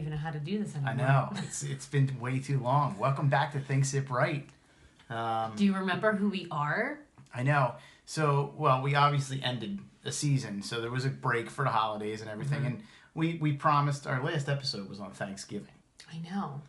even know how to do this anymore. I know. It's been way too long. Welcome back to Thinksipwrite. Do you remember who we are? I know. So, well, we obviously ended the season, so there was a break for the holidays and everything, and we promised our last episode was on Thanksgiving. I know.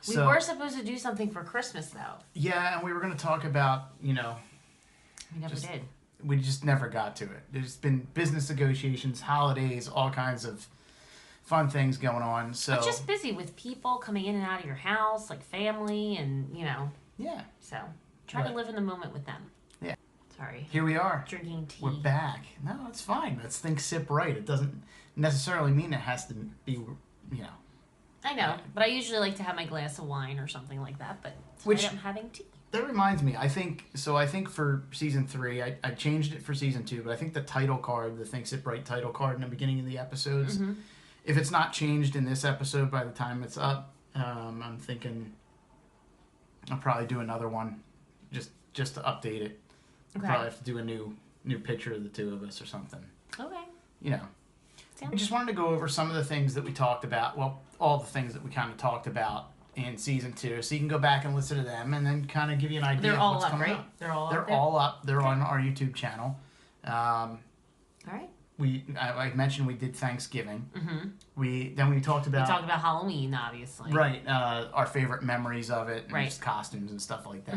We So, were supposed to do something for Christmas, though. yeah, and we were going to talk about, We never did. we just never got to it. There's been business negotiations, holidays, all kinds of fun things going on. So But just busy with people coming in and out of your house, like family, and, yeah, So, try to live in the moment with them. Yeah. Sorry. here we are. Drinking tea. We're back. No, it's fine. Let's think sip right. It doesn't necessarily mean it has to be, I know, but I usually like to have my glass of wine or something like that, but Which- tonight I'm having tea. That reminds me. I think for season 3, I changed it for season 2, but I think the title card, the Think Sip Right title card in the beginning of the episodes, if it's not changed in this episode by the time it's up, I'm thinking I'll probably do another one just to update it. Okay. Probably have to do a new picture of the two of us or something. Okay. I just wanted to go over some of the things that we talked about. Well, all the things that we kind of talked about in season 2, so you can go back and listen to them, and then kind of give you an idea. They're of all what's up, coming right? up. They're all They're up. There? all up. They're on our YouTube channel. All right. I mentioned we did Thanksgiving. Mm-hmm. We talked We about talked about Halloween, obviously. right our favorite memories of it, and Right. just costumes and stuff like that.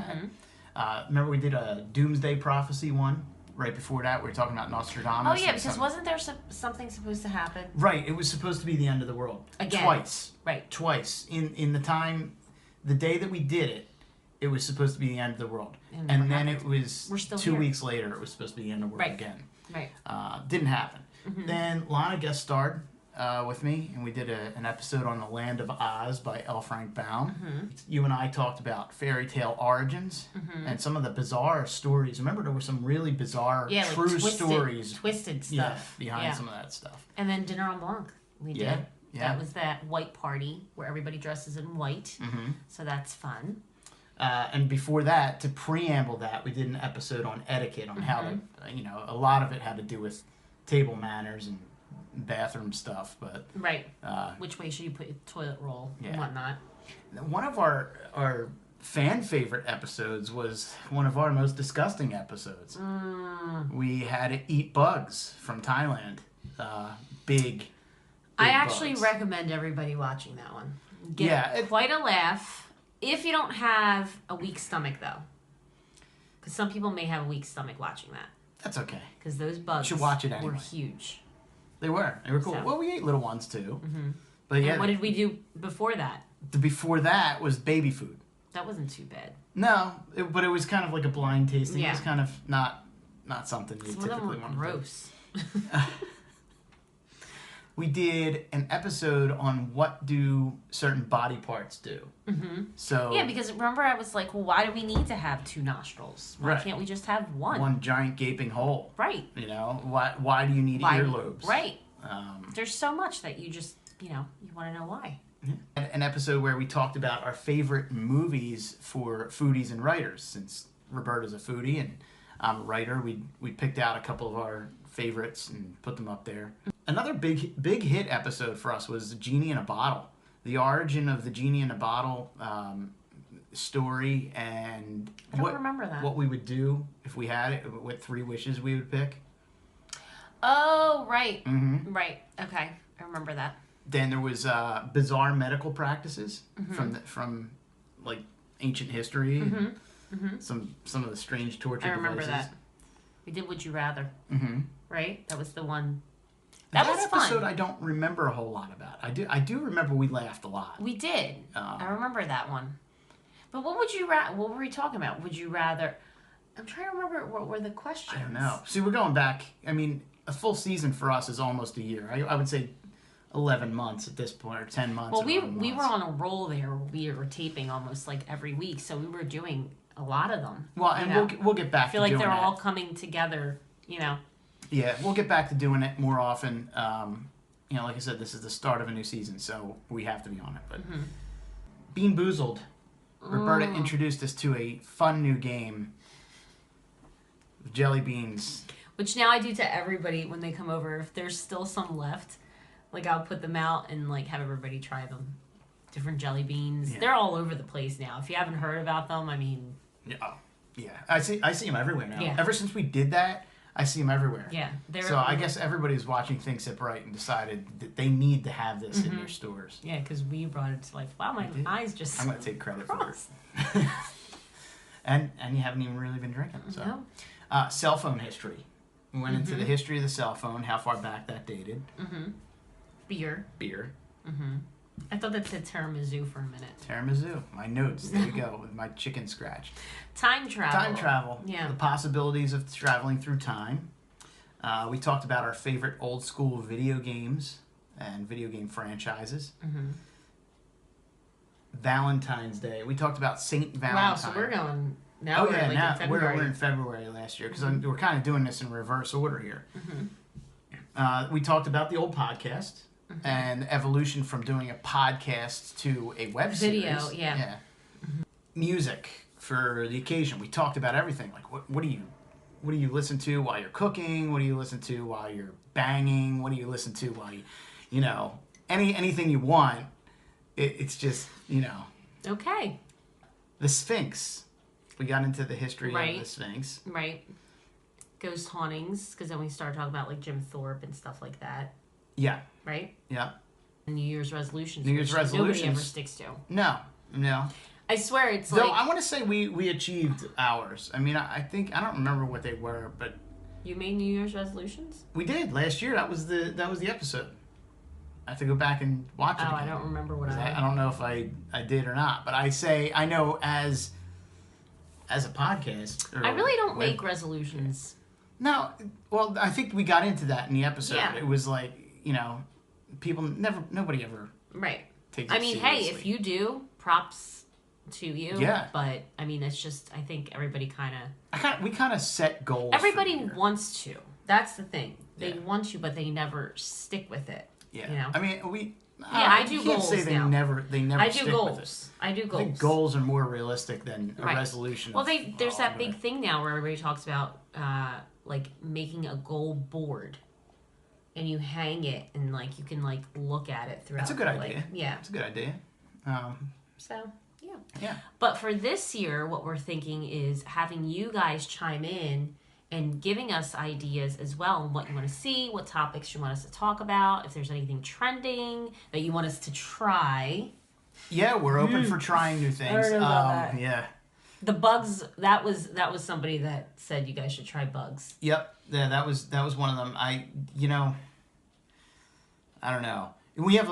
Mm-hmm. Remember we did a Doomsday Prophecy one right before that. We were talking about Nostradamus. Oh, yeah, and because wasn't there something supposed to happen? right, it was supposed to be the end of the world Again. twice. Right. Twice in the day that we did it. It was supposed to be the end of the world, It never and then happened. it was We're still 2 here. weeks later. It was supposed to be the end of the world Right. again. Right. Didn't happen. Mm-hmm. Then Lana guest starred with me, and we did an episode on The Land of Oz by L. Frank Baum. Mm-hmm. You and I talked about fairy tale origins and some of the bizarre stories. Remember, there were some really bizarre, Yeah, like true stories twisted stuff. yeah, behind Yeah. some of that stuff. And then Dinner on Blanc, we Yeah, did. yeah. That was that white party where everybody dresses in white. Mm-hmm. So that's fun. And before that, to preamble that, we did an episode on etiquette, on how to, a lot of it had to do with table manners and bathroom stuff. But Right. Which way should you put your toilet roll Yeah. and whatnot? one of our fan favorite episodes was one of our most disgusting episodes. We had to eat bugs from Thailand. Big I actually bugs. recommend everybody watching that one. Get Yeah, quite a laugh. If you don't have a weak stomach, though. Because some people may have a weak stomach watching that. That's okay. Because those bugs should watch it were anyway. huge. They were cool. So- Well, we ate little ones too. But yeah, And what did we do before that? before that was baby food. That wasn't too bad. No, but it was kind of like a blind tasting. It Yeah. was kind of not something you Some of them typically were want to do. gross. We did an episode on what do certain body parts do. So Yeah, because remember I was like, well, why do we need to have 2 nostrils? Why Right. can't we just have one? one giant gaping hole. Right. Why do you need Why? earlobes? Right. There's so much that you just, you want to know why. An episode where we talked about our favorite movies for foodies and writers. Since Roberta's a foodie and I'm a writer, we picked out a couple of our favorites and put them up there. Another big hit episode for us was Genie in a Bottle. The origin of the Genie in a Bottle story, and I don't remember that. what we would do if we had it, what 3 wishes we would pick. Oh, right. Mm-hmm. Right. Okay. I remember that. Then there was bizarre medical practices from like ancient history. And some of the strange torture I remember devices. that. We did Would You Rather. Mm-hmm. Right? That was the one. That was episode fun. I don't remember a whole lot about. I do remember we laughed a lot. We did. I remember that one. But what were we talking about? Would you rather? I'm trying to remember what were the questions. I don't know. See, we're going back. I mean, a full season for us is almost a year. I would say 11 months at this point, or 10 months. Well, or we 11 were months. on a roll there. We were taping almost like every week, so we were doing a lot of them. Well, and we'll get back I feel to like doing they're that. all coming together, Yeah, we'll get back to doing it more often. Like I said, this is the start of a new season, so we have to be on it. But Bean Boozled, Roberta introduced us to a fun new game of jelly beans. Which now I do to everybody when they come over. If there's still some left, Like I'll put them out and like have everybody try them. Different jelly beans. Yeah. They're all over the place now. If you haven't heard about them, I mean, Yeah. Oh, yeah. I see them everywhere now. Yeah. Ever since we did that, I see them everywhere. yeah, they're So I guess everybody's watching Thinksipwrite and decided that they need to have this in their stores. yeah, because we brought it to life. Wow, my eyes just. I'm gonna take credit crossed. for it. and you haven't even really been drinking. So, No. Cell phone history. We went into the history of the cell phone, how far back that dated. Beer. I thought that said tiramisu for a minute. Tiramisu. My notes. There you go with my chicken scratch. Time travel. Time travel. Yeah. The possibilities of traveling through time. We talked about our favorite old school video games and video game franchises. Valentine's Day. We talked about Saint Valentine. Wow, so we're going now. Oh yeah, like now in February. we're in February last year because we're kind of doing this in reverse order here. We talked about the old podcast and the evolution from doing a podcast to a web Video, series. yeah. Music for the occasion. We talked about everything. Like what do you listen to while you're cooking? What do you listen to while you're banging? What do you listen to while you know anything you want? It's just Okay. the Sphinx. We got into the history Right. of the Sphinx. Right. Ghost hauntings, because then we started talking about like Jim Thorpe and stuff like that. Yeah. Right. Yeah. And New Year's resolutions. New Year's which nobody resolutions. ever sticks to. No. I swear it's Though like I want to say we achieved ours. I mean, I think I don't remember what they were, but you made New Year's resolutions. we did last year. That was the episode. I have to go back and watch it. Oh, again. I don't remember what I don't know if I did or not, but I know as a podcast. Or I really don't web- make resolutions. No, well, I think we got into that in the episode. Yeah. It was like nobody ever Right. takes. I it mean, seriously. hey, if you do, props to you. Yeah. But I mean, it's just I think everybody kind of we kind of set goals. for everybody the year. wants to. That's the thing. They Yeah. want to, but they never stick with it. Yeah. You know? I mean, I do you can't goals say they now. never I stick do with it. goals. I do I goals. think goals are more realistic than a Right. resolution. Well, of, there's that I'm big gonna- thing now where everybody talks about like making a goal board, and you hang it, and like you can like look at it throughout. That's a good the, idea. Like, yeah. That's a good idea. So yeah. Yeah. But for this year, what we're thinking is having you guys chime in and giving us ideas as well on what you want to see, what topics you want us to talk about, if there's anything trending that you want us to try. Yeah, we're open for trying new things. don't know about that. Yeah. The bugs, that was somebody that said you guys should try bugs. Yep. Yeah, that was one of them. I don't know. We have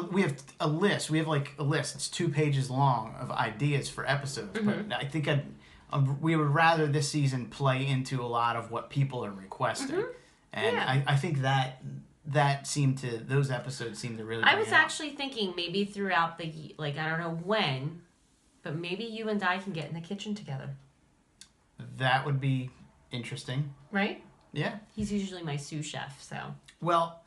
a list. We have like a list. It's 2 pages long of ideas for episodes. But I think we would rather this season play into a lot of what people are requesting, and Yeah. I think those episodes seem to really. I bring was it out. actually thinking maybe throughout the, like, I don't know when, but maybe you and I can get in the kitchen together. That would be interesting. Right? Yeah. He's usually my sous chef, so. Well,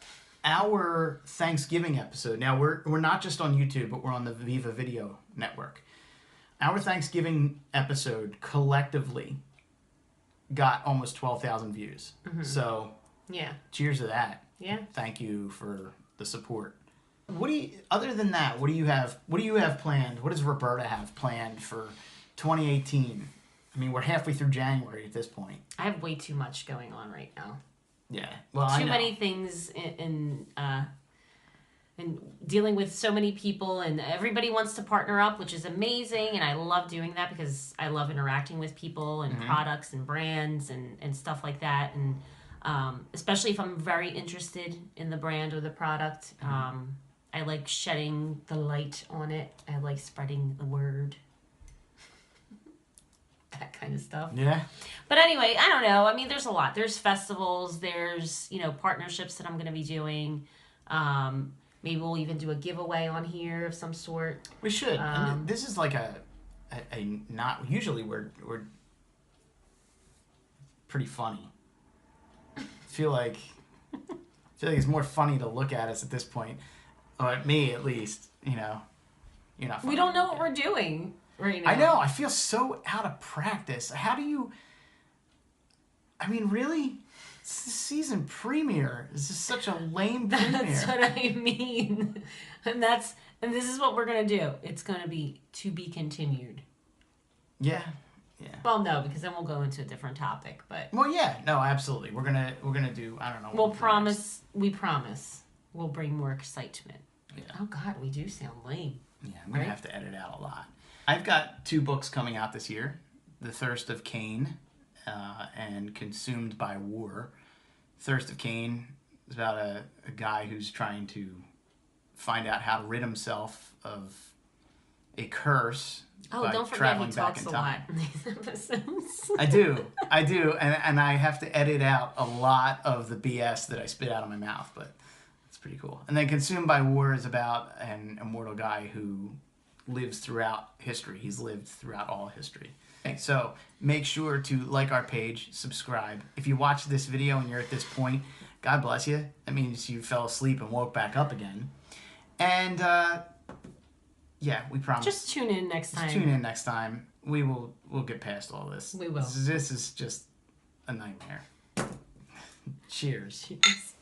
our Thanksgiving episode. Now we're not just on YouTube, but we're on the Viva Video Network. Our Thanksgiving episode collectively got almost 12,000 views. So, Yeah. cheers to that. Yeah. Thank you for the support. Other than that, what do you have planned? What does Roberta have planned for 2018? I mean, we're halfway through January at this point. I have way too much going on right now. Yeah. Well, I Too know. many things in dealing with so many people, and everybody wants to partner up, which is amazing, and I love doing that because I love interacting with people and products and brands and stuff like that, and especially if I'm very interested in the brand or the product. I like shedding the light on it. I like spreading the word. That kind of stuff. Yeah. But anyway, I don't know. I mean, there's a lot. There's festivals. There's, partnerships that I'm going to be doing. Maybe we'll even do a giveaway on here of some sort. We should. And this is like a not usually we're pretty funny. I feel like it's more funny to look at us at this point, or at me at least. You're not. Funny We don't to know look what at. we're doing right now. I know. I feel so out of practice. How do you? I mean, really? It's the season premiere. This is such a lame That's premiere. what I mean. And this is what we're gonna do. It's gonna be to be continued. Yeah. Yeah. Well, no, because then we'll go into a different topic. But Well, yeah. No, absolutely. We're gonna do. I don't know. we'll promise. We promise. We'll bring more excitement. Yeah. Oh God, we do sound lame. Yeah, I'm gonna have to edit out a lot. I've got 2 books coming out this year: The Thirst of Cain and Consumed by War. Thirst of Cain is about a guy who's trying to find out how to rid himself of a curse Oh, by don't forget traveling he back talks in a time. lot in these episodes. I do, and I have to edit out a lot of the BS that I spit out of my mouth, but it's pretty cool. And then Consumed by War is about an immortal guy who lives throughout history. He's lived throughout all history. Okay, so make sure to like our page, subscribe. If you watch this video and you're at this point, God bless you. That means you fell asleep and woke back up again. And yeah, we promise. Just tune in next time. Tune in next time. We'll get past all this. We will. This is just a nightmare. Cheers. Cheers.